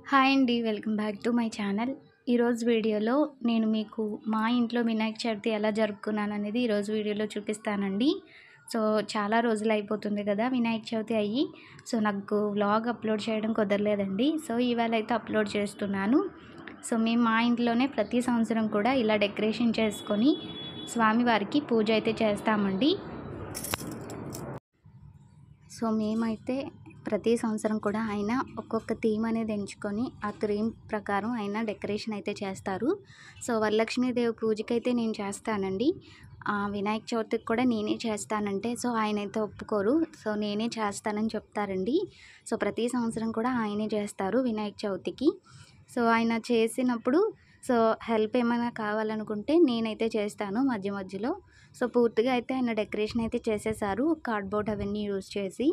Hi అండి. Welcome back to my channel. ఈరోజు వీడియోలో నేను మీకు మా ఇంట్లో వినాయక చవితి ఎలా జరుపుకున్నాననేది ఈరోజు వీడియోలో చూపిస్తానండి. సో, చాలా రోజులు అయిపోతుంది కదా వినాయక చవితి అయ్యి. సో, నాకు వ్లాగ్ అప్లోడ్ చేయడం కుదరలేదండి. సో, ఇవాళ అయితే అప్లోడ్ చేస్తున్నాను. సో, మేము మా ఇంట్లోనే ప్రతి సంవత్సరం కూడా ఇలా డెకరేషన్ చేసుకొని స్వామివారికి పూజ అయితే చేస్తామండి. సో, మేమైతే ప్రతి సంవత్సరం కూడా ఆయన ఒక్కొక్క థీమ్ అనేది ఎంచుకొని ఆ థీమ్ ప్రకారం ఆయన డెకరేషన్ అయితే చేస్తారు. సో, వరలక్ష్మీదేవి పూజకైతే నేను చేస్తానండి. వినాయక చవితికి కూడా నేనే చేస్తానంటే సో, ఆయనైతే ఒప్పుకోరు. సో, నేనే చేస్తానని చెప్తారండి. సో, ప్రతి సంవత్సరం కూడా ఆయనే చేస్తారు వినాయక చవితికి. సో, ఆయన చేసినప్పుడు హెల్ప్ ఏమైనా కావాలనుకుంటే నేనైతే చేస్తాను మధ్య మధ్యలో. సో, పూర్తిగా అయితే ఆయన డెకరేషన్ అయితే చేసేసారు కార్డ్‌బోర్డ్ అవన్నీ యూజ్ చేసి.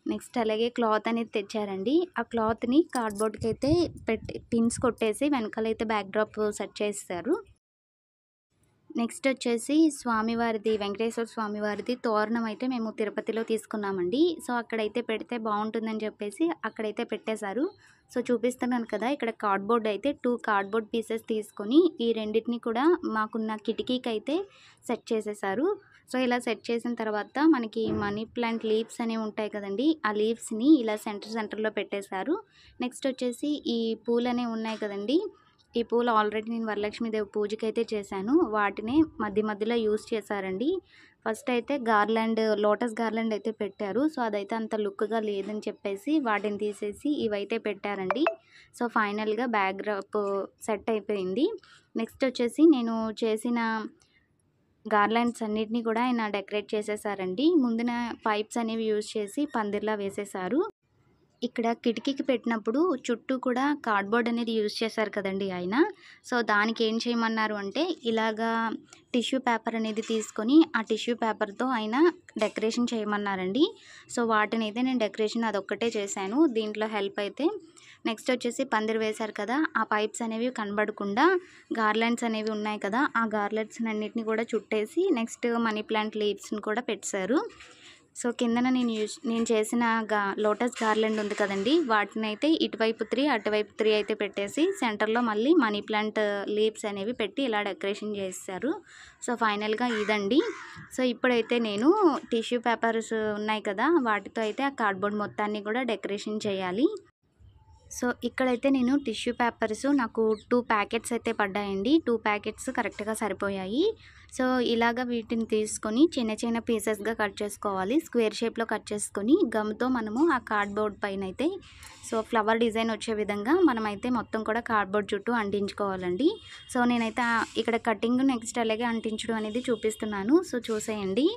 నెక్స్ట్ అలాగే క్లాత్ అనేది తెచ్చారండి. ఆ క్లాత్‌ని కార్డ్‌బోర్డ్‌కి అయితే పిన్స్ కొట్టేసి వెనకాలైతే బ్యాక్ డ్రాప్ సెట్ చేసేసారు. నెక్స్ట్ వచ్చేసి స్వామివారిది వెంకటేశ్వర స్వామివారిది తోరణం అయితే మేము తిరుపతిలో తీసుకున్నామండి. సో, అక్కడైతే పెడితే బాగుంటుందని చెప్పేసి అక్కడైతే పెట్టేశారు. సో, చూపిస్తున్నాను కదా ఇక్కడ కార్డ్‌బోర్డ్ అయితే 2 కార్డ్‌బోర్డ్ పీసెస్ తీసుకొని ఈ రెండిటిని కూడా మాకున్న కిటికీకి అయితే సెట్ చేసేసారు. సో, ఇలా సెట్ చేసిన తర్వాత మనకి మనీ ప్లాంట్ లీవ్స్ అనేవి ఉంటాయి కదండి. ఆ లీవ్స్‌ని ఇలా సెంటర్‌లో పెట్టేశారు. నెక్స్ట్ వచ్చేసి ఈ పూలనేవి ఉన్నాయి కదండి. ఈ పూలు ఆల్రెడీ నేను వరలక్ష్మీదేవి పూజకైతే చేశాను. వాటిని మధ్యలో యూజ్ చేశారండి. ఫస్ట్ అయితే లోటస్ గార్లాండ్ అయితే పెట్టారు. సో, అదైతే అంత లుక్‌గా లేదని చెప్పేసి వాటిని తీసేసి ఇవైతే పెట్టారండి. సో, ఫైనల్‌గా బ్యాక్ డ్రాప్ సెట్ అయిపోయింది. నెక్స్ట్ వచ్చేసి నేను చేసిన గార్లాండ్స్ అన్నిటిని కూడా ఆయన డెకరేట్ చేసేసారండి. ముందున పైప్స్ అనేవి యూజ్ చేసి పందిర్లా వేసేసారు. ఇక్కడ కిటికీకి పెట్టినప్పుడు చుట్టూ కూడా కార్డ్‌బోర్డ్ అనేది యూజ్ చేశారు కదండీ ఆయన. సో, దానికి ఏం చేయమన్నారు అంటే ఇలాగా టిష్యూ పేపర్ అనేది తీసుకొని ఆ టిష్యూ పేపర్‌తో ఆయన డెకరేషన్ చేయమన్నారండి. సో, వాటినైతే నేను డెకరేషన్ అదొక్కటే చేశాను. దీంట్లో హెల్ప్ అయితే నెక్స్ట్ వచ్చేసి పందిరి వేశారు కదా. ఆ పైప్స్ అనేవి కనబడకుండా గార్లాండ్స్ అనేవి ఉన్నాయి కదా. ఆ గార్లాండ్స్ అన్నిటిని కూడా చుట్టేసి నెక్స్ట్ మనీ ప్లాంట్ లీవ్స్‌ని కూడా పెట్టేశారు. సో, కిందన నేను చేసిన లోటస్ గార్లాండ్ ఉంది కదండి. వాటినైతే ఇటువైపు 3 అటువైపు 3 అయితే పెట్టేసి సెంటర్‌లో మళ్ళీ మనీ ప్లాంట్ లీవ్స్ అనేవి పెట్టి ఇలా డెకరేషన్ చేసేసారు. సో, ఫైనల్‌గా ఇదండి. సో, ఇప్పుడైతే నేను టిష్యూ పేపర్స్ ఉన్నాయి కదా. వాటితో అయితే ఆ కార్డ్‌బోర్డ్ మొత్తాన్ని కూడా డెకరేషన్ చేయాలి. సో, ఇక్కడైతే నేను టిష్యూ పేపర్స్ నాకు 2 ప్యాకెట్స్ అయితే పడ్డాయండి. 2 ప్యాకెట్స్ కరెక్ట్‌గా సరిపోయాయి. సో, ఇలాగ వీటిని తీసుకొని చిన్న పీసెస్‌గా కట్ చేసుకోవాలి. స్క్వేర్ షేప్‌లో కట్ చేసుకొని గమ్‌తో మనము ఆ కార్డ్‌బోర్డ్ పైనైతే ఫ్లవర్ డిజైన్ వచ్చే విధంగా మనమైతే మొత్తం కూడా కార్డ్‌బోర్డ్ చుట్టూ అంటించుకోవాలండి. సో, నేనైతే ఇక్కడ కటింగ్ నెక్స్ట్ అలాగే అంటించడం అనేది చూపిస్తున్నాను. సో, చూసేయండి.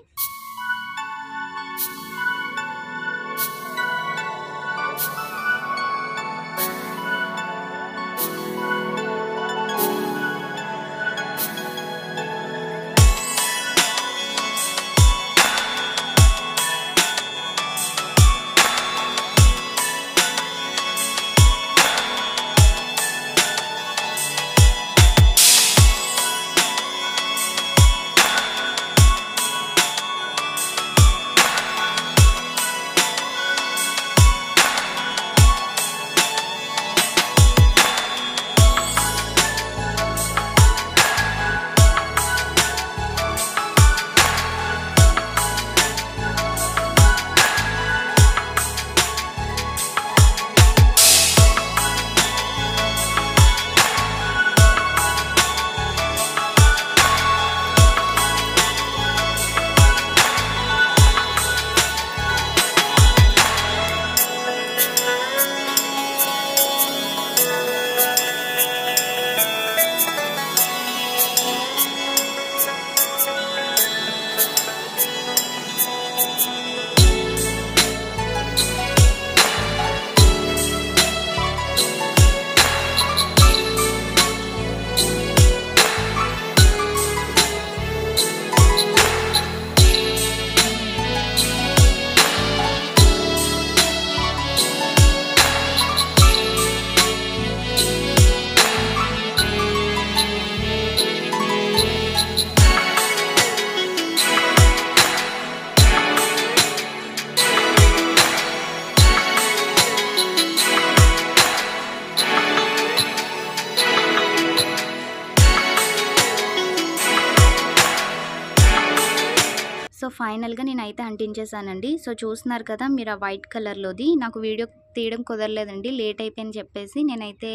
ఫైనల్‌గా నేనైతే అంటించేసానండి. సో చూస్తున్నారు కదా మీరు ఆ వైట్ కలర్‌లోది. నాకు వీడియో తీయడం కుదరలేదండి. లేట్ అయిపోయిందని చెప్పేసి నేనైతే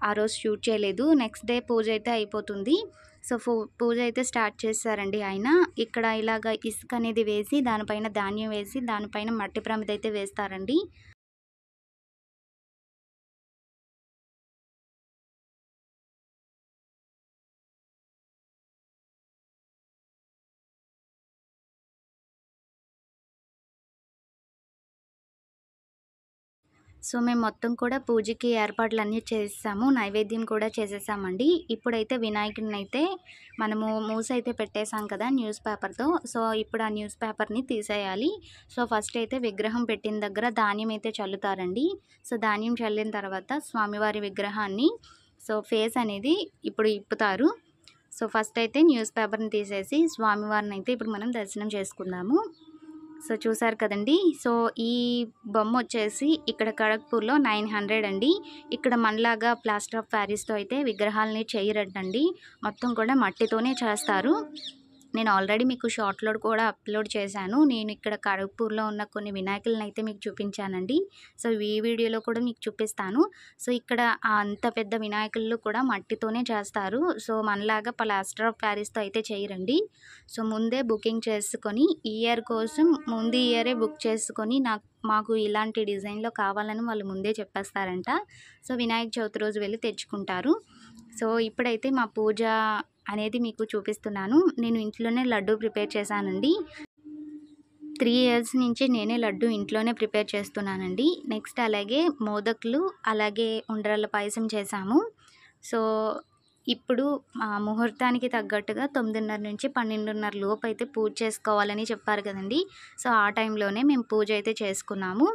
ఆ రోజు షూట్ చేయలేదు. నెక్స్ట్ డే పూజ అయితే అయిపోతుంది. సో పూజ అయితే స్టార్ట్ చేశారండి ఆయన. ఇక్కడ ఇలాగ ఇసుక అనేది వేసి దానిపైన ధాన్యం వేసి దానిపైన మట్టి ప్రమిదైతే వేస్తారండి. సో మేము మొత్తం కూడా పూజకి ఏర్పాట్లన్నీ చేసేసాము. నైవేద్యం కూడా చేసేసామండి. ఇప్పుడైతే వినాయకుడినైతే మనము మూసైతే పెట్టేసాం కదా న్యూస్ పేపర్‌తో. సో ఇప్పుడు ఆ న్యూస్ పేపర్‌ని తీసేయాలి. సో ఫస్ట్ అయితే విగ్రహం పెట్టిన దగ్గర ధాన్యం అయితే చల్లుతారండి. సో ధాన్యం చల్లిన తర్వాత స్వామివారి విగ్రహాన్ని ఫేస్ అనేది ఇప్పుడు ఇప్పుతారు. సో ఫస్ట్ అయితే న్యూస్ పేపర్‌ని తీసేసి స్వామివారిని అయితే ఇప్పుడు మనం దర్శనం చేసుకుందాము. సో చూసారు కదండీ. సో ఈ బొమ్మొచ్చేసి ఇక్కడ ఖడగ్‌పూర్‌లో 900 అండి. ఇక్కడ మనలాగా ప్లాస్టర్ ఆఫ్ పారిస్‌తో అయితే విగ్రహాలని చెయ్యరంటండి. మొత్తం కూడా మట్టితోనే చేస్తారు. నేను ఆల్రెడీ మీకు షార్ట్‌లో కూడా అప్‌లోడ్ చేశాను. నేను ఇక్కడ ఖడగ్‌పూర్‌లో ఉన్న కొన్ని వినాయకులనైతే మీకు చూపించానండి. సో ఈ వీడియోలో కూడా మీకు చూపిస్తాను. సో ఇక్కడ అంత పెద్ద వినాయకులు కూడా మట్టితోనే చేస్తారు. సో మనలాగా ప్లాస్టర్ ఆఫ్ పారిస్‌తో అయితే చేయరండి. సో ముందే బుకింగ్ చేసుకొని ఈ ఇయర్ కోసం ముందు ఇయరే బుక్ చేసుకొని మాకు ఇలాంటి డిజైన్‌లో కావాలని వాళ్ళు ముందే చెప్పేస్తారంట. సో వినాయక చవితి రోజు వెళ్ళి తెచ్చుకుంటారు. సో ఇప్పుడైతే మా పూజ అనేది మీకు చూపిస్తున్నాను. నేను ఇంట్లోనే లడ్డూ ప్రిపేర్ చేశానండి. 3 ఇయర్స్ నుంచి నేనే లడ్డు ఇంట్లోనే ప్రిపేర్ చేస్తున్నానండి. నెక్స్ట్ అలాగే మోదకులు, అలాగే ఉండ్రాళ్ళ పాయసం చేశాము. సో ఇప్పుడు ముహూర్తానికి తగ్గట్టుగా 9:30 నుంచి 12:30 లోపు అయితే పూజ చేసుకోవాలని చెప్పారు కదండీ. సో ఆ టైంలోనే మేము పూజ అయితే చేసుకున్నాము.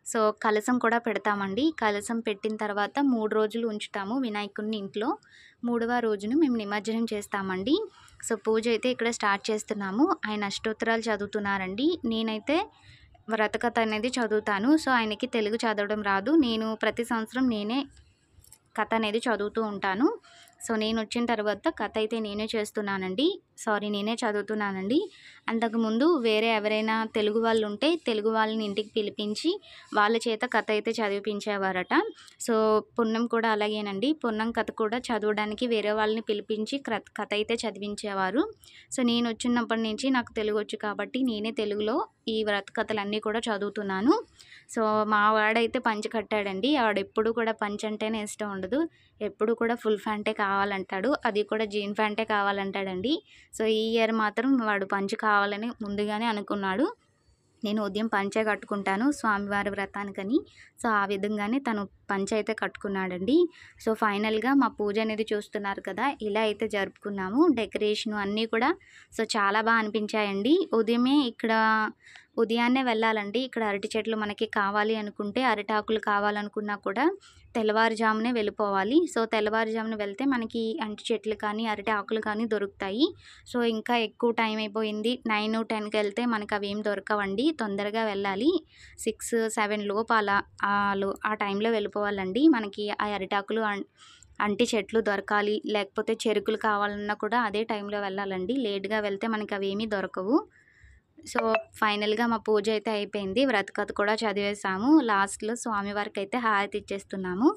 సో కలశం కూడా పెడతామండి. కలశం పెట్టిన తర్వాత 3 రోజులు ఉంచుతాము వినాయకుడిని ఇంట్లో. 3వ రోజున మేము నిమజ్జనం చేస్తామండి. సో పూజ అయితే ఇక్కడ స్టార్ట్ చేస్తున్నాము. ఆయన అష్టోత్తరాలు చదువుతున్నారండి. నేనైతే వ్రతకథ అనేది చదువుతాను. సో ఆయనకి తెలుగు చదవడం రాదు. నేను ప్రతి సంవత్సరం నేనే కథ అనేది చదువుతూ ఉంటాను. సో నేను వచ్చిన తర్వాత కథ అయితే నేనే నేనే చదువుతున్నానండి. అంతకుముందు వేరే ఎవరైనా తెలుగు వాళ్ళు ఉంటే తెలుగు వాళ్ళని ఇంటికి పిలిపించి వాళ్ళ చేత కథ అయితే చదివిపించేవారట. సో పున్నం కూడా అలాగేనండి. పున్నం కథ కూడా చదవడానికి వేరే వాళ్ళని పిలిపించి కథ అయితే చదివించేవారు. సో నేను వచ్చినప్పటి నుంచి నాకు తెలుగు వచ్చు కాబట్టి నేనే తెలుగులో ఈ వ్రత కథలన్నీ కూడా చదువుతున్నాను. సో మా వాడైతే పంచె కట్టాడండి. వాడెప్పుడు కూడా పంచె అంటేనే ఇష్టం ఉండదు. ఎప్పుడు కూడా ఫుల్ ప్యాంటే కావాలంటాడు. అది కూడా జీన్ ప్యాంటే కావాలంటాడండి. సో ఈ ఇయర్ మాత్రం వాడు పంచె కావాలని ముందుగానే అనుకున్నాడు. నేను ఉదయం పంచె కట్టుకుంటాను స్వామివారి వ్రతానికని. సో ఆ విధంగానే తను పంచె అయితే కట్టుకున్నాడండి. సో ఫైనల్‌గా మా పూజ అనేది చూస్తున్నారు కదా! ఇలా అయితే జరుపుకున్నాము. డెకరేషను అన్నీ కూడా చాలా అనిపించాయండి. ఉదయాన్నే వెళ్ళాలండి. ఇక్కడ అరటి చెట్లు మనకి కావాలి అనుకుంటే అరిటాకులు కావాలనుకున్నా కూడా తెల్లవారుజామునే వెళ్ళిపోవాలి. సో తెల్లవారుజామున వెళ్తే మనకి అరటి చెట్లు కానీ, అరటి ఆకులు కానీ దొరుకుతాయి. సో ఇంకా ఎక్కువ టైం అయిపోయింది. 9, 10కి వెళ్తే మనకు అవేం దొరకవండి. తొందరగా వెళ్ళాలి. 6, 7 లోపు ఆ టైంలో వెళ్ళిపోవాలండి. మనకి ఆ అరిటాకులు అంటి చెట్లు దొరకాలి. లేకపోతే చెరుకులు కావాలన్నా కూడా అదే టైంలో వెళ్ళాలండి. లేట్‌గా వెళ్తే మనకి అవేమీ దొరకవు. సో ఫైనల్‌గా మా పూజ అయితే అయిపోయింది. వ్రతకథ కూడా చదివేసాము. లాస్ట్‌లో స్వామివారికి అయితే హారతి ఇచ్చేస్తున్నాము.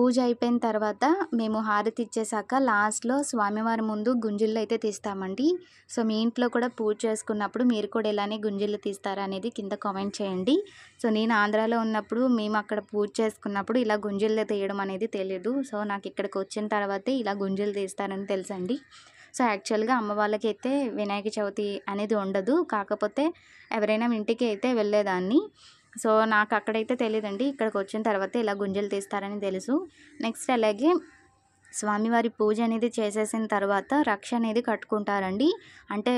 పూజ అయిపోయిన తర్వాత మేము హారతి ఇచ్చేసాక లాస్ట్‌లో స్వామివారి ముందు గుంజిళ్ళు అయితే తీస్తామండి. సో మీ ఇంట్లో కూడా పూజ చేసుకున్నప్పుడు మీరు కూడా ఇలానే గుంజిళ్ళు తీస్తారా అనేది కింద కామెంట్ చేయండి. సో నేను ఆంధ్రాలో ఉన్నప్పుడు మేము అక్కడ పూజ చేసుకున్నప్పుడు ఇలా గుంజిళ్ళు తీయడం అనేది తెలీదు. సో నాకు ఇక్కడికి వచ్చిన తర్వాతే ఇలా గుంజిళ్ళు తీస్తారని తెలుసండి. సో యాక్చువల్‌గా అమ్మ వాళ్ళకైతే వినాయక చవితి అనేది ఉండదు. కాకపోతే ఎవరైనా ఇంటికి అయితే వెళ్ళేదాన్ని. సో నాకు అక్కడైతే తెలీదండి. ఇక్కడికి వచ్చిన తర్వాత ఇలా గుంజలు తీస్తారని తెలుసు. నెక్స్ట్ అలాగే స్వామివారి పూజ అనేది చేసేసిన తర్వాత రక్ష అనేది కట్టుకుంటారండి. అంటే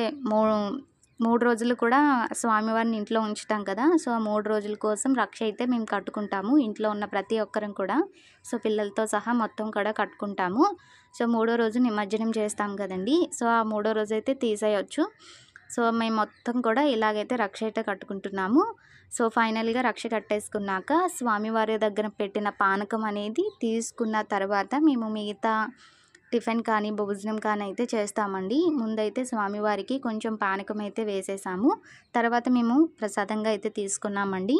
3 రోజులు కూడా స్వామివారిని ఇంట్లో ఉంచుతాం కదా! సో, ఆ 3 రోజుల కోసం రక్ష అయితే మేము కట్టుకుంటాము. ఇంట్లో ఉన్న ప్రతి ఒక్కరం కూడా. సో, పిల్లలతో సహా మొత్తం కూడా కట్టుకుంటాము. సో, మూడో రోజు నిమజ్జనం చేస్తాం కదండీ! సో, ఆ మూడో రోజైతే తీసేయొచ్చు. సో, మేము మొత్తం కూడా ఇలాగైతే రక్ష అయితే కట్టుకుంటున్నాము. సో, ఫైనల్‌గా రక్ష కట్టేసుకున్నాక స్వామివారి దగ్గర పెట్టిన పానకం అనేది తీసుకున్న తర్వాత మేము మిగతా టిఫిన్ కానీ, భోజనం కానీ అయితే చేస్తామండి. ముందైతే స్వామివారికి కొంచెం పానకం అయితే వేసేసాము. తర్వాత మేము ప్రసాదంగా అయితే తీసుకున్నామండి.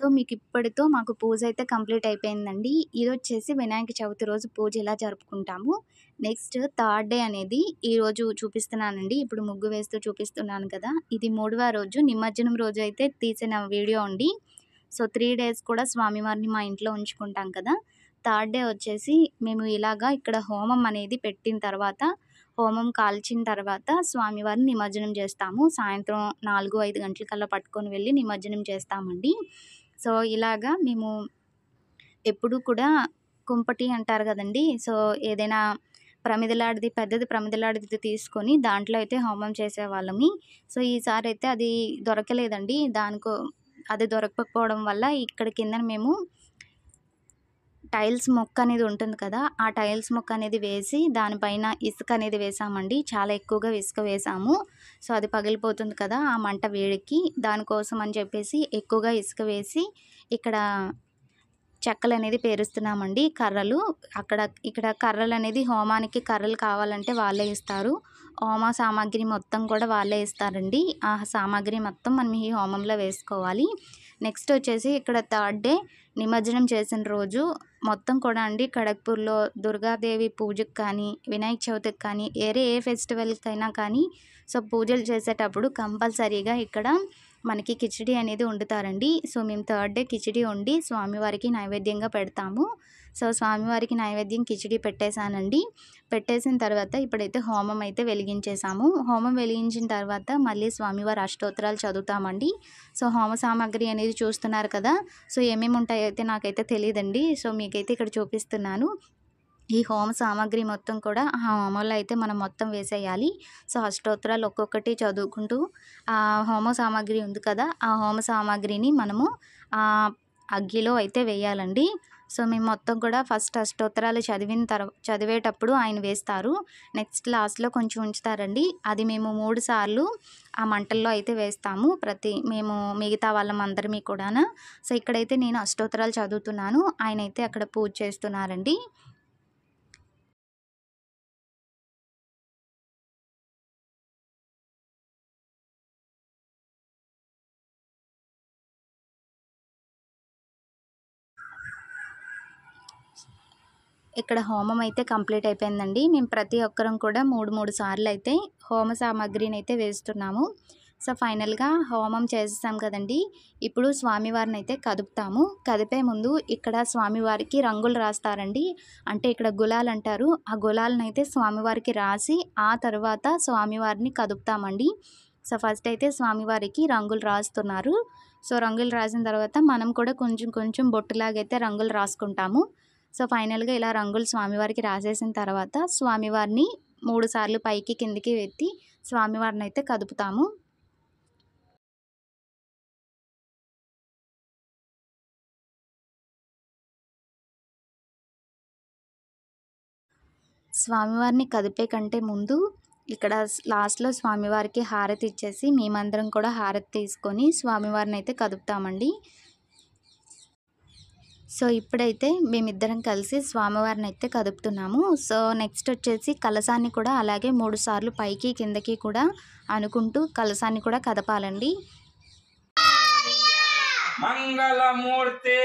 సో, మీకిప్పటితో మాకు పూజైతే కంప్లీట్ అయిపోయిందండి. ఇదొచ్చేసి వినాయక చవితి రోజు పూజ ఇలా జరుపుకుంటాము. నెక్స్ట్ థర్డ్ డే అనేది ఈరోజు చూపిస్తున్నానండి. ఇప్పుడు ముగ్గు వేస్తూ చూపిస్తున్నాను కదా! ఇది మూడవ రోజు నిమజ్జనం రోజు అయితే తీసిన వీడియో అండి. సో, 3 డేస్ కూడా స్వామివారిని మా ఇంట్లో ఉంచుకుంటాం కదా! థర్డ్ డే వచ్చేసి మేము ఇలాగా ఇక్కడ హోమం అనేది పెట్టిన తర్వాత, హోమం కాల్చిన తర్వాత స్వామివారిని నిమజ్జనం చేస్తాము. సాయంత్రం 4, 5 గంటలకల్లా పట్టుకొని వెళ్ళి నిమజ్జనం చేస్తామండి. సో, ఇలాగా మేము ఎప్పుడూ కూడా కుంపటి అంటారు గదండీ! సో, ఏదైనా ప్రమిదలాడిది పెద్దది ప్రమిదలాడిది తీసుకొని దాంట్లో అయితే హోమం చేసేవాళ్ళమి. సో, ఈసారైతే అది దొరకలేదండి. అది దొరకకపోవడం వల్ల ఇక్కడ కిందన మేము టైల్స్ మొక్క అనేది ఉంటుంది కదా! ఆ టైల్స్ మొక్క అనేది వేసి దానిపైన ఇసుక అనేది వేసామండి. చాలా ఎక్కువగా ఇసుక వేసాము. సో, అది పగిలిపోతుంది కదా! ఆ మంట వేడికి. దానికోసం అని చెప్పేసి ఎక్కువగా ఇసుక వేసి ఇక్కడ చెక్కలనేది పేరుస్తున్నామండి. కర్రలు ఇక్కడ కర్రలనేది హోమానికి కర్రలు కావాలంటే వాళ్ళే ఇస్తారు. హోమ సామాగ్రి మొత్తం కూడా వాళ్ళే ఇస్తారండి. ఆ సామాగ్రి మొత్తం మనం ఈ హోమంలో వేసుకోవాలి. నెక్స్ట్ వచ్చేసి ఇక్కడ థర్డ్ డే నిమజ్జనం చేసిన రోజు మొత్తం కూడా అండి ఖడగ్‌పూర్‌లో దుర్గాదేవి పూజకి కానీ, వినాయక చవితికి కానీ, వేరే ఏ ఫెస్టివల్‌కైనా కానీ సో, పూజలు చేసేటప్పుడు కంపల్సరీగా ఇక్కడ మనకి కిచిడి అనేది వండుతారండి. సో, మేము థర్డ్ డే కిచిడి వండి స్వామివారికి నైవేద్యంగా పెడతాము. సో, స్వామివారికి నైవేద్యం కిచిడి పెట్టేసానండి. పెట్టేసిన తర్వాత ఇప్పుడైతే హోమం అయితే వెలిగించేసాము. హోమం వెలిగించిన తర్వాత మళ్ళీ స్వామివారి అష్టోత్తరాలు చదువుతామండి. సో, హోమ సామాగ్రి అనేది చూస్తున్నారు కదా! సో, ఏమేమి ఉంటాయో అయితే నాకైతే తెలీదండి. సో, మీకైతే ఇక్కడ చూపిస్తున్నాను. ఈ హోమ సామాగ్రి మొత్తం కూడా ఆ హోమంలో అయితే మనం మొత్తం వేసేయాలి. సో, అష్టోత్తరాలు ఒక్కొక్కటి చదువుకుంటూ హోమ సామాగ్రి ఉంది కదా! ఆ హోమ సామాగ్రిని మనము అగ్గిలో అయితే వేయాలండి. సో, మేము మొత్తం కూడా ఫస్ట్ అష్టోత్తరాలు చదివేటప్పుడు ఆయన వేస్తారు. నెక్స్ట్ లాస్ట్‌లో కొంచెం ఉంచుతారండి. అది మేము 3 సార్లు ఆ మంటల్లో అయితే వేస్తాము. మేము మిగతా వాళ్ళమందరమీ కూడాన. సో, ఇక్కడైతే నేను అష్టోత్తరాలు చదువుతున్నాను. ఆయనైతే అక్కడ పూజ చేస్తున్నారండి. ఇక్కడ హోమం అయితే కంప్లీట్ అయిపోయిందండి. మేము ప్రతి ఒక్కరం కూడా 3 సార్లయితే హోమ సామాగ్రినైతే వేస్తున్నాము. సో, ఫైనల్‌గా హోమం చేసేసాం కదండీ! ఇప్పుడు స్వామివారినైతే కదుపుతాము. కదిపే ముందు ఇక్కడ స్వామివారికి రంగులు రాస్తారండి. అంటే ఇక్కడ గులాలంటారు. ఆ గులాలనైతే స్వామివారికి రాసి ఆ తర్వాత స్వామివారిని కదుపుతామండి. సో, ఫస్ట్ అయితే స్వామివారికి రంగులు రాస్తున్నారు. సో, రంగులు రాసిన తర్వాత మనం కూడా కొంచెం కొంచెం బొట్టులాగైతే రంగులు రాసుకుంటాము. సో, ఫైనల్‌గా ఇలా రంగులు స్వామివారికి రాసేసిన తర్వాత స్వామివారిని 3 సార్లు పైకి కిందకి ఎత్తి స్వామివారినైతే కదుపుతాము. స్వామివారిని కదిపే కంటే ముందు ఇక్కడ లాస్ట్‌లో స్వామివారికి హారతి ఇచ్చేసి మేమందరం కూడా హారతి తీసుకొని స్వామివారినైతే కదుపుతామండి. సో, ఇప్పుడైతే మేమిద్దరం కలిసి స్వామివారినైతే కదుపుతున్నాము. సో, నెక్స్ట్ వచ్చేసి కలశాన్ని కూడా అలాగే 3 సార్లు పైకి, కిందకి కూడా అనుకుంటూ కలశాన్ని కూడా కదపాలండి. మంగళమూర్తి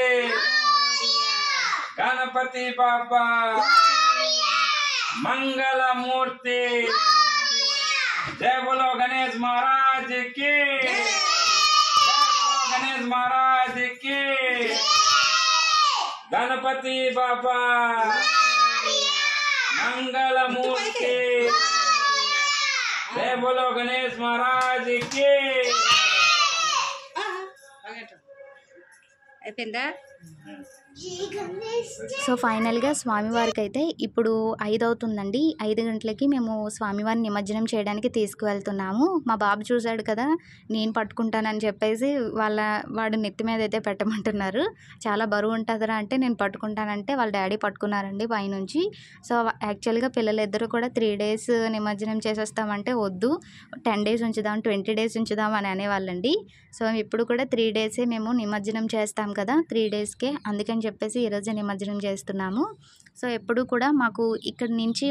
గణపతి బాబా మంగళమూర్తి జై బోలో గణేష్ महाराज की जय बोलो गणेश महाराज की गणपति बाबा मंगलमूर्ति जय बोलो गणेश महाराज की అయిపోయిందా? సో ఫైనల్గా స్వామివారికి అయితే ఇప్పుడు 5 అవుతుందండి. 5 గంటలకి మేము స్వామివారిని నిమజ్జనం చేయడానికి తీసుకువెళ్తున్నాము. మా బాబు చూశాడు కదా, నేను పట్టుకుంటానని చెప్పేసి వాడు నెత్తి మీద అయితే పెట్టమంటున్నారు. చాలా బరువు ఉంటుందిరా అంటే నేను పట్టుకుంటానంటే వాళ్ళ డాడీ పట్టుకున్నారండి పైనుంచి. సో యాక్చువల్గా పిల్లలిద్దరూ కూడా 3 డేస్ నిమజ్జనం చేసేస్తామంటే వద్దు, 10 డేస్ ఉంచుదాం, 20 డేస్ ఉంచుదాం అని అనేవాళ్ళండి. సో ఇప్పుడు కూడా 3 డేసే మేము నిమజ్జనం చేస్తాం కదా, 3 డేస్కే, అందుకని చెప్పేసి ఈరోజు నిమజ్జనం చేస్తున్నాము. సో ఎప్పుడు కూడా మాకు ఇక్కడ నుంచి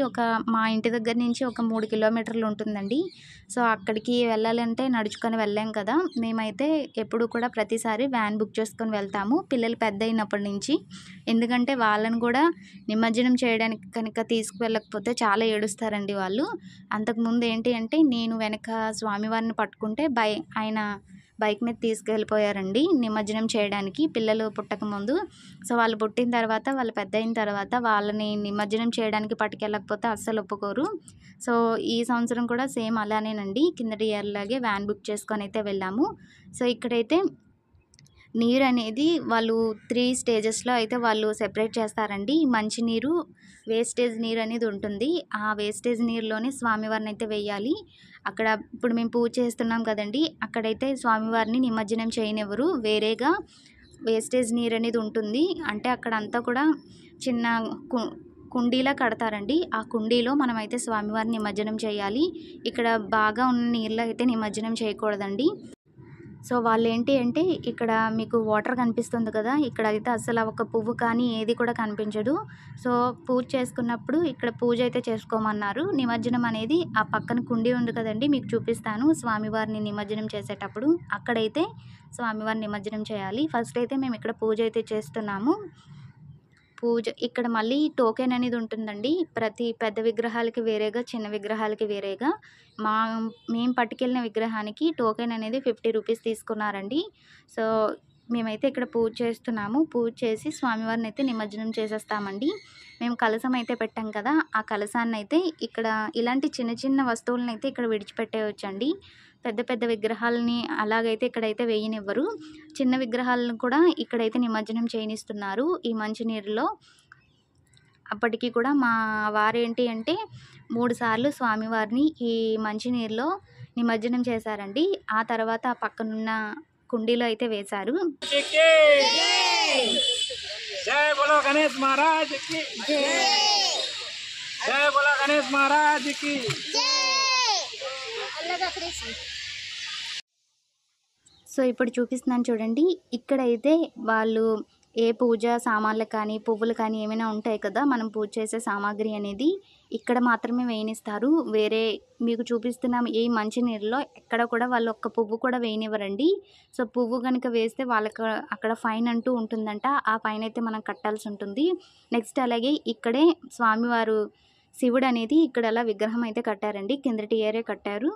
మా ఇంటి దగ్గర నుంచి ఒక 3 కిలోమీటర్లు ఉంటుందండి. సో అక్కడికి వెళ్ళాలంటే నడుచుకొని వెళ్ళాం కదా, మేమైతే ఎప్పుడు కూడా ప్రతిసారి వ్యాన్ బుక్ చేసుకొని వెళ్తాము పిల్లలు పెద్ద అయినప్పటి నుంచి. ఎందుకంటే వాళ్ళని కూడా నిమజ్జనం చేయడానికి కనుక తీసుకువెళ్ళకపోతే చాలా ఏడుస్తారండి వాళ్ళు. అంతకుముందు ఏంటి అంటే నేను వెనక స్వామివారిని పట్టుకుంటే ఆయన బైక్ మీద తీసుకెళ్ళిపోయారండి నిమజ్జనం చేయడానికి పిల్లలు పుట్టకముందు. సో వాళ్ళు పుట్టిన తర్వాత, వాళ్ళు పెద్ద అయిన తర్వాత వాళ్ళని నిమజ్జనం చేయడానికి పట్టుకెళ్ళకపోతే అస్సలు ఒప్పుకోరు. సో ఈ సంవత్సరం కూడా సేమ్ అలానేనండి, కిందటి ఇయర్ లాగే వ్యాన్ బుక్ చేసుకొని అయితే వెళ్ళాము. సో ఇక్కడైతే నీరు అనేది వాళ్ళు 3 స్టేజెస్లో అయితే వాళ్ళు సెపరేట్ చేస్తారండి. మంచినీరు, వేస్టేజ్ నీరు అనేది ఉంటుంది. ఆ వేస్టేజ్ నీరులోనే స్వామివారిని అయితే వేయాలి. అక్కడ ఇప్పుడు మేము పూజ చేస్తున్నాం కదండి, అక్కడైతే స్వామివారిని నిమజ్జనం చేయనివ్వరు. వేరేగా వేస్టేజ్ నీరు అనేది ఉంటుంది. అంటే అక్కడ అంతా కూడా చిన్న కుండీలా కడతారండి. ఆ కుండీలో మనమైతే స్వామివారిని నిమజ్జనం చేయాలి. ఇక్కడ బాగా ఉన్న నీళ్ళలో అయితే నిమజ్జనం చేయకూడదండి. సో వాళ్ళు ఏంటి అంటే ఇక్కడ మీకు వాటర్ కనిపిస్తుంది కదా, ఇక్కడ అయితే అసలు ఒక పువ్వు కానీ ఏది కూడా కనిపించదు. సో పూజ చేసుకున్నప్పుడు ఇక్కడ పూజ అయితే చేసుకోమన్నారు. నిమజ్జనం అనేది ఆ పక్కన కుండీ ఉంది కదండి, మీకు చూపిస్తాను. స్వామివారిని నిమజ్జనం చేసేటప్పుడు అక్కడైతే స్వామివారిని నిమజ్జనం చేయాలి. ఫస్ట్ అయితే మేము ఇక్కడ పూజ అయితే చేస్తున్నాము. ఇక్కడ మళ్ళీ టోకెన్ అనేది ఉంటుందండి. ప్రతి పెద్ద విగ్రహాలకి వేరేగా, చిన్న విగ్రహాలకి వేరేగా. మేము పట్టుకెళ్ళిన విగ్రహానికి టోకెన్ అనేది 50 రూపీస్ తీసుకున్నారండి. సో మేమైతే ఇక్కడ పూజ చేస్తున్నాము. పూజ చేసి స్వామివారిని అయితే నిమజ్జనం చేసేస్తామండి. మేము కలశం అయితే పెట్టాం కదా, ఆ కలశాన్ని అయితే ఇక్కడ ఇలాంటి చిన్న చిన్న వస్తువులను అయితే ఇక్కడ విడిచిపెట్టేయచ్చండి. పెద్ద పెద్ద విగ్రహాలని అలాగైతే ఇక్కడైతే వేయనివ్వరు. చిన్న విగ్రహాలను కూడా ఇక్కడైతే నిమజ్జనం చేయనిస్తున్నారు ఈ మంచినీరులో. అప్పటికి కూడా మా వారేంటి అంటే 3 సార్లు స్వామివారిని ఈ మంచినీరులో నిమజ్జనం చేశారండి. ఆ తర్వాత ఆ పక్కనున్న కుండీలో అయితే వేశారు. जय बोलो गणेश महाराज की जय बोलो गणेश महाराज की సో ఇప్పుడు చూపిస్తున్నాను చూడండి, ఇక్కడైతే వాళ్ళు ఏ పూజ సామాన్లు కానీ, పువ్వులు కానీ ఏమైనా ఉంటాయి కదా, మనం పూజ చేసే సామాగ్రి అనేది ఇక్కడ మాత్రమే వేయనిస్తారు. వేరే మీకు చూపిస్తున్న ఈ మంచినీరులో ఎక్కడ కూడా వాళ్ళు ఒక్క పువ్వు కూడా వేయనివ్వరండి. సో పువ్వు కనుక వేస్తే వాళ్ళకి అక్కడ ఫైన్ అంటూ ఉంటుందంట. ఆ ఫైన్ అయితే మనం కట్టాల్సి ఉంటుంది. నెక్స్ట్ అలాగే ఇక్కడే స్వామివారు శివుడు అనేది ఇక్కడ అలా విగ్రహం అయితే కట్టారండి, కిందటి ఇయరే కట్టారు.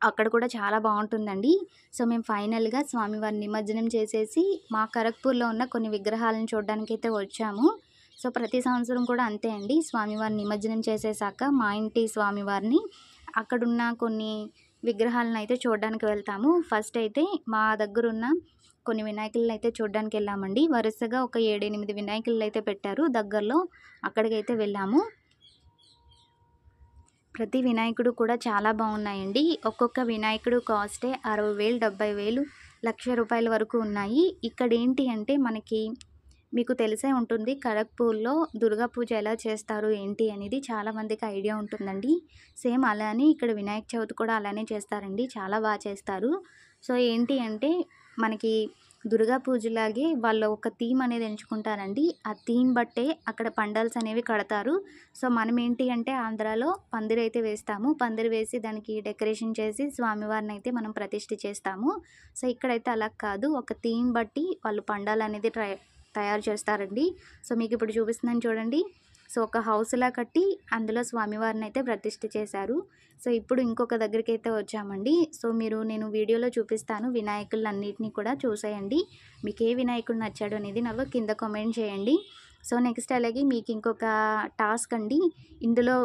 అక్కడ కూడా చాలా బాగుంటుందండి. సో మేము ఫైనల్గా స్వామివారిని నిమజ్జనం చేసేసి మా ఖరగ్పూర్లో ఉన్న కొన్ని విగ్రహాలను చూడడానికి అయితే వచ్చాము. సో ప్రతి సంవత్సరం కూడా అంతే అండి, స్వామివారిని నిమజ్జనం చేసేసాక మా ఇంటి స్వామివారిని అక్కడున్న కొన్ని విగ్రహాలను అయితే చూడడానికి వెళ్తాము. ఫస్ట్ అయితే మా దగ్గర ఉన్న కొన్ని వినాయకులను అయితే చూడడానికి వెళ్ళామండి. వరుసగా ఒక 7-8 వినాయకులు అయితే పెట్టారు దగ్గరలో, అక్కడికైతే వెళ్ళాము. ప్రతి వినాయకుడు కూడా చాలా బాగున్నాయండి. ఒక్కొక్క వినాయకుడు కాస్టే 60,000, 70,000, 1,00,000 రూపాయల వరకు ఉన్నాయి. ఇక్కడ ఏంటి అంటే మీకు తెలిసే ఉంటుంది, ఖరగ్పూర్లో దుర్గా పూజ ఎలా చేస్తారు ఏంటి అనేది చాలామందికి ఐడియా ఉంటుందండి. సేమ్ అలానే ఇక్కడ వినాయక చవితి కూడా అలానే చేస్తారండి, చాలా బాగా చేస్తారు. సో ఏంటి అంటే మనకి దుర్గా పూజలాగే వాళ్ళు ఒక థీమ్ అనేది ఎంచుకుంటారండి. ఆ థీమ్ బట్టే అక్కడ పండాల్స్ అనేవి కడతారు. సో మనం ఏంటి అంటే ఆంధ్రాలో పందిరి అయితే వేస్తాము. పందిరి వేసి దానికి డెకరేషన్ చేసి స్వామివారిని అయితే మనం ప్రతిష్ఠ చేస్తాము. సో ఇక్కడైతే అలా కాదు, ఒక థీమ్ బట్టి వాళ్ళు పండాలు అనేది తయారు చేస్తారండి. సో మీకు ఇప్పుడు చూపిస్తున్నాను చూడండి. సో ఒక హౌస్లా కట్టి అందులో స్వామివారిని అయితే ప్రతిష్ఠ చేశారు. సో ఇప్పుడు ఇంకొక దగ్గరికి అయితే వచ్చామండి. సో నేను వీడియోలో చూపిస్తాను, వినాయకులన్నిటిని కూడా చూసేయండి. మీకు ఏ వినాయకుడు నచ్చాడు అనేది నాకు కింద కామెంట్ చేయండి. సో నెక్స్ట్ అలాగే మీకు ఇంకొక టాస్క్ అండి, ఇందులో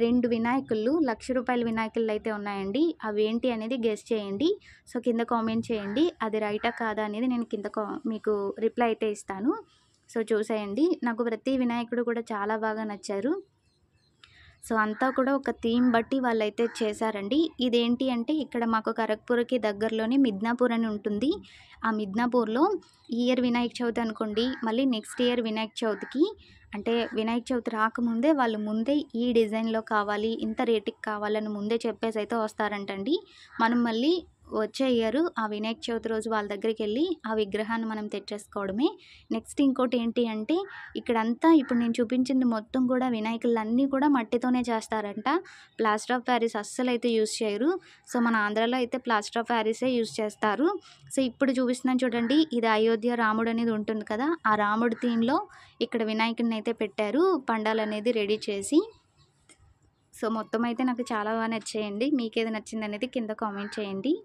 2 వినాయకులు ₹1,00,000 వినాయకులు అయితే ఉన్నాయండి. అవి ఏంటి అనేది గెస్ చేయండి. సో కింద కామెంట్ చేయండి. అది రైటా కాదా అనేది నేను కింద మీకు రిప్లై అయితే ఇస్తాను. సో చూసేయండి. నాకు ప్రతి వినాయకుడు కూడా చాలా బాగా నచ్చారు. సో అంతా కూడా ఒక థీమ్ బట్టి వాళ్ళైతే చేశారండి. ఇదేంటి అంటే ఇక్కడ మాకు ఖరగ్పూర్‌కి దగ్గరలోనే మిద్నాపూర్ అని ఉంటుంది. ఆ మిద్నాపూర్‌లో ఈ ఇయర్ వినాయక చవితి అనుకోండి, మళ్ళీ నెక్స్ట్ ఇయర్ వినాయక చవితికి అంటే వినాయక చవితి రాకముందే వాళ్ళు ముందే ఈ డిజైన్‌లో కావాలి, ఇంత రేటుకి కావాలని ముందే చెప్పేసి అయితే వస్తారంటండి. మనం మళ్ళీ వచ్చే ఇయర్ ఆ వినాయక చవితి రోజు వాళ్ళ దగ్గరికెళ్ళి ఆ విగ్రహాన్ని మనం తెచ్చేసుకోవడమే. నెక్స్ట్ ఇంకోటి ఏంటి అంటే ఇక్కడంతా ఇప్పుడు నేను చూపించింది మొత్తం కూడా వినాయకులన్నీ కూడా మట్టితోనే చేస్తారంట. ప్లాస్టర్ ఆఫ్ ప్యారిస్ అస్సలైతే యూజ్ చేయరు. సో మన ఆంధ్రాలో అయితే ప్లాస్టర్ ఆఫ్ ప్యారిసే యూజ్ చేస్తారు. సో ఇప్పుడు చూపిస్తున్నాను చూడండి. ఇది అయోధ్య రాముడు అనేది ఉంటుంది కదా, ఆ రాముడి థీమ్‌లో ఇక్కడ వినాయకుడిని అయితే పెట్టారు పండాలనేది రెడీ చేసి. సో మొత్తం అయితే నాకు చాలా బాగా నచ్చాయండి. మీకేది నచ్చిందనేది కింద కామెంట్ చేయండి.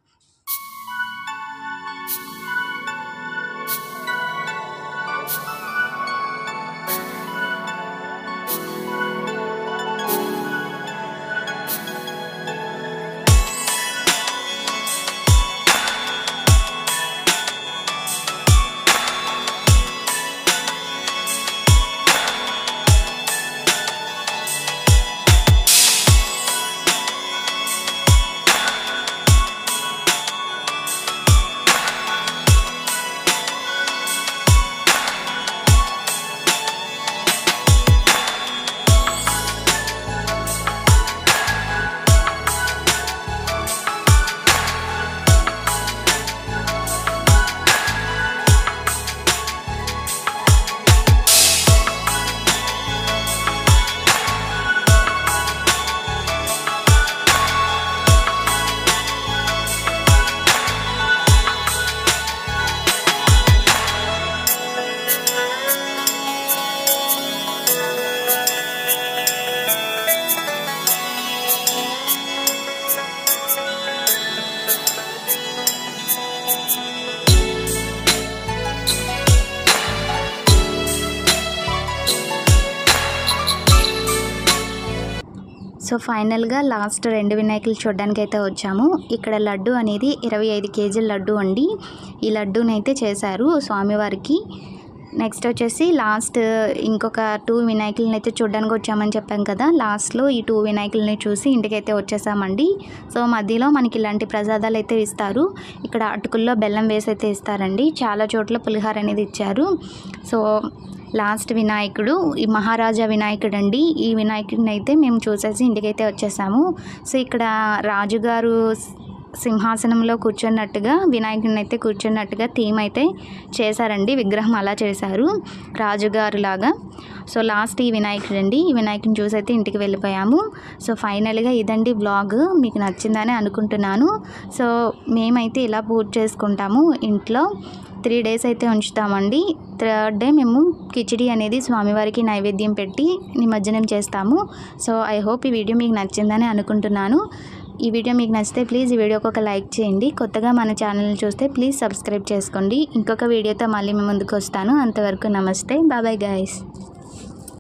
సో ఫైనల్గా లాస్ట్ 2 వినాయకులు చూడడానికైతే వచ్చాము. ఇక్కడ లడ్డు అనేది 25 కేజీల లడ్డు అండి. ఈ లడ్డూనైతే చేశారు స్వామివారికి. నెక్స్ట్ వచ్చేసి లాస్ట్ ఇంకొక 2 వినాయకులని అయితే చూడడానికి వచ్చామని చెప్పాం కదా. లాస్ట్లో ఈ 2 వినాయకులని చూసి ఇంటికైతే వచ్చేసామండి. సో మధ్యలో మనకి ఇలాంటి ప్రసాదాలు అయితే ఇస్తారు. ఇక్కడ అటుకుల్లో బెల్లం వేసి అయితే ఇస్తారండి. చాలా చోట్ల పులిహోర అనేది ఇచ్చారు. సో లాస్ట్ వినాయకుడు ఈ మహారాజా వినాయకుడు అండి. ఈ వినాయకుడిని అయితే మేము చూసేసి ఇంటికైతే వచ్చేసాము. సో ఇక్కడ రాజుగారు సింహాసనంలో కూర్చున్నట్టుగా వినాయకుడిని అయితే కూర్చున్నట్టుగా థీమ్ అయితే చేశారండి. విగ్రహం అలా చేశారు రాజుగారు లాగా. సో లాస్ట్ ఈ వినాయకుడు అండి. ఈ వినాయకుడిని చూసి అయితే ఇంటికి వెళ్ళిపోయాము. సో ఫైనల్గా ఇదండి వ్లాగ్. మీకు నచ్చిందని అనుకుంటున్నాను. సో మేమైతే ఇలా పూజ చేసుకుంటాము ఇంట్లో. 3 డేస్ అయితే ఉంచుతామండి. 3rd డే మేము కిచిడి అనేది స్వామివారికి నైవేద్యం పెట్టి నిమజ్జనం చేస్తాము. సో ఐ హోప్ ఈ వీడియో మీకు నచ్చిందని అనుకుంటున్నాను. ఈ వీడియో మీకు నచ్చితే ప్లీజ్ ఈ వీడియోకి ఒక లైక్ చేయండి. కొత్తగా మన ఛానల్ని చూస్తే ప్లీజ్ సబ్స్క్రైబ్ చేసుకోండి. ఇంకొక వీడియోతో మళ్ళీ మీ ముందుకు వస్తాను. అంతవరకు నమస్తే. Bye bye guys.